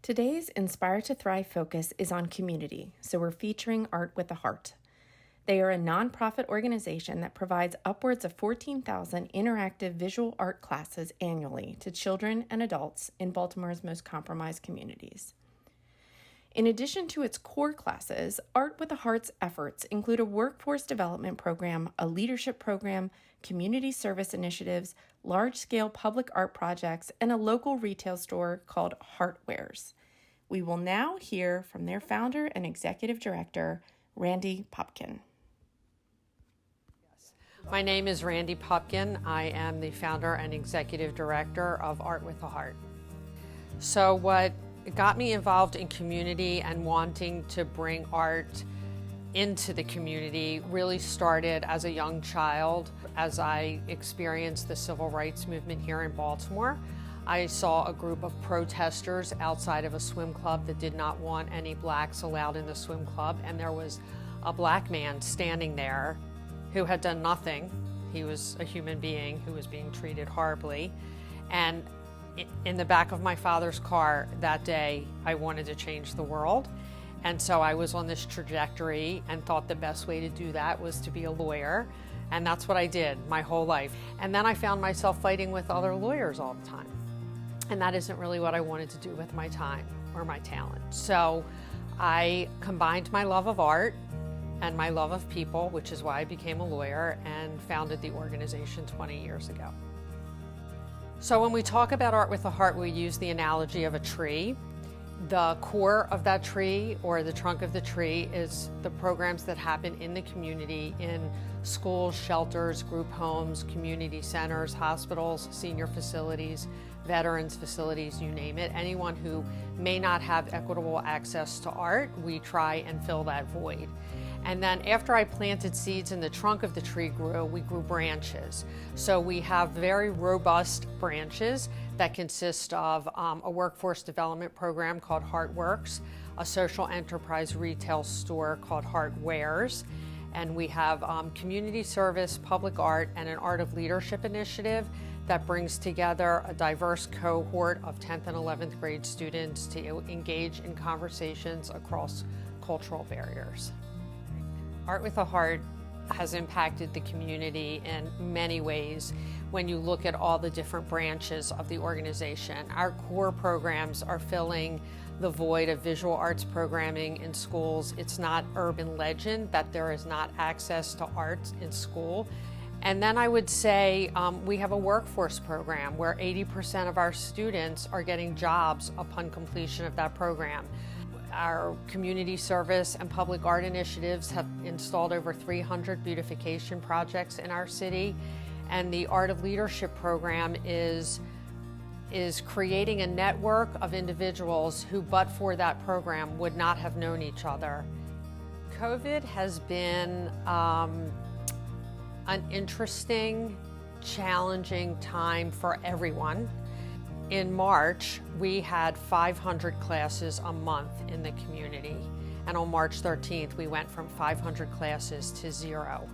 Today's Inspire to Thrive focus is on community, so we're featuring Art with a Heart. They are a nonprofit organization that provides upwards of 14,000 interactive visual art classes annually to children and adults in Baltimore's most compromised communities. In addition to its core classes, Art with a Heart's efforts include a workforce development program, a leadership program, community service initiatives, large-scale public art projects, and a local retail store called Heartwares. We will now hear from their founder and executive director, Randy Popkin. My name is Randy Popkin. I am the founder and executive director of Art with a Heart. So what got me involved in community and wanting to bring art into the community really started as a young child. As I experienced the civil rights movement here in Baltimore, I saw a group of protesters outside of a swim club that did not want any blacks allowed in the swim club, and there was a black man standing there who had done nothing. He was a human being who was being treated horribly. And in the back of my father's car that day, I wanted to change the world. And so I was on this trajectory and thought the best way to do that was to be a lawyer. And that's what I did my whole life. And then I found myself fighting with other lawyers all the time. And that isn't really what I wanted to do with my time or my talent. So I combined my love of art and my love of people, which is why I became a lawyer and founded the organization 20 years ago. So when we talk about Art with a Heart, we use the analogy of a tree. The core of that tree, or the trunk of the tree, is the programs that happen in the community in schools, shelters, group homes, community centers, hospitals, senior facilities, veterans facilities, you name it. Anyone who may not have equitable access to art, we try and fill that void. And then after I planted seeds and the trunk of the tree grew, we grew branches. So we have very robust branches that consist of a workforce development program called Heartworks, a social enterprise retail store called Heartwares, and we have community service, public art, and an art of leadership initiative that brings together a diverse cohort of 10th and 11th grade students to engage in conversations across cultural barriers. Art with a Heart has impacted the community in many ways when you look at all the different branches of the organization. Our core programs are filling the void of visual arts programming in schools. It's not urban legend that there is not access to art in school. And then I would say we have a workforce program where 80% of our students are getting jobs upon completion of that program. Our community service and public art initiatives have installed over 300 beautification projects in our city. And the Art of Leadership program is creating a network of individuals who, but for that program, would not have known each other. COVID has been an interesting, challenging time for everyone. In March, we had 500 classes a month in the community. And on March 13th, we went from 500 classes to 0.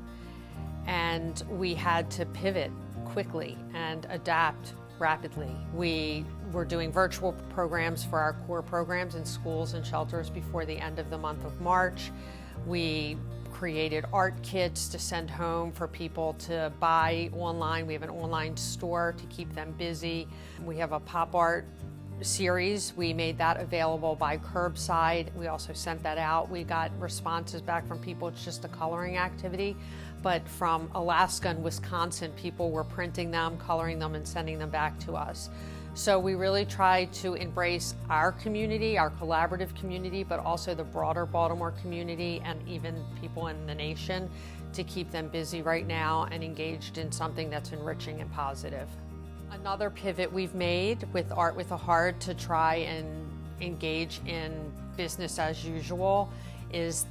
And we had to pivot quickly and adapt rapidly. We were doing virtual programs for our core programs in schools and shelters before the end of the month of March. We created art kits to send home for people to buy online. We have an online store to keep them busy. We have a pop art series. We made that available by curbside. We also sent that out. We got responses back from people. It's just a coloring activity. But from Alaska and Wisconsin, people were printing them, coloring them, and sending them back to us. So we really try to embrace our community, our collaborative community, but also the broader Baltimore community and even people in the nation to keep them busy right now and engaged in something that's enriching and positive. Another pivot we've made with Art with a Heart to try and engage in business as usual is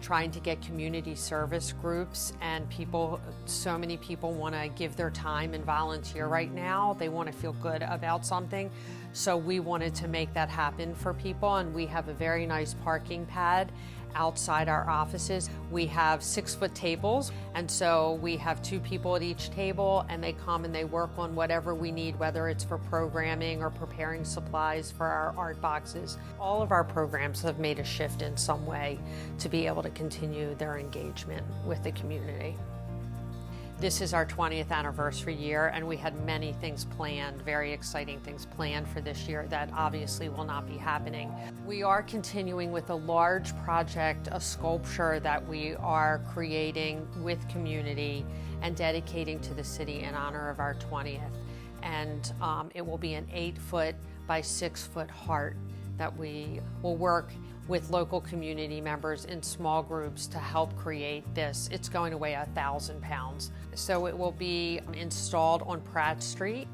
trying to get community service groups and people. So many people want to give their time and volunteer right now. They want to feel good about something. So we wanted to make that happen for people, and we have a very nice parking pad outside our offices. We have 6-foot tables, and so we have 2 people at each table, and they come and they work on whatever we need, whether it's for programming or preparing supplies for our art boxes. All of our programs have made a shift in some way to be able to continue their engagement with the community. This is our 20th anniversary year, and we had many things planned, very exciting things planned for this year that obviously will not be happening. We are continuing with a large project, a sculpture that we are creating with community and dedicating to the city in honor of our 20th. And it will be an 8-foot by 6-foot heart that we will work with local community members in small groups to help create this. It's going to weigh 1,000 pounds. So it will be installed on Pratt Street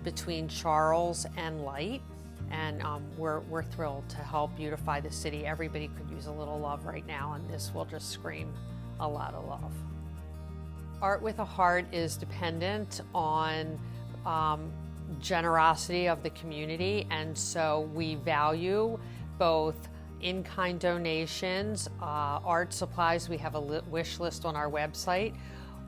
between Charles and Light. And we're thrilled to help beautify the city. Everybody could use a little love right now, and this will just scream a lot of love. Art with a Heart is dependent on generosity of the community, and so we value both in-kind donations, art supplies. We have a wish list on our website.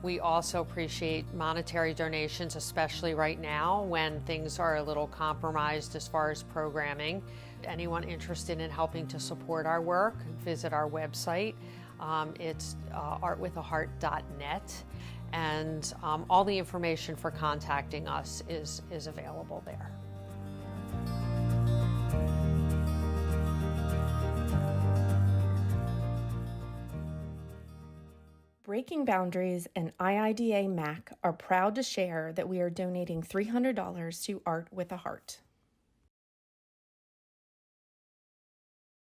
We also appreciate monetary donations, especially right now when things are a little compromised as far as programming. Anyone interested in helping to support our work, visit our website. It's artwithaheart.net, and all the information for contacting us is available there. Breaking Boundaries and IIDA MAC are proud to share that we are donating $300 to Art with a Heart.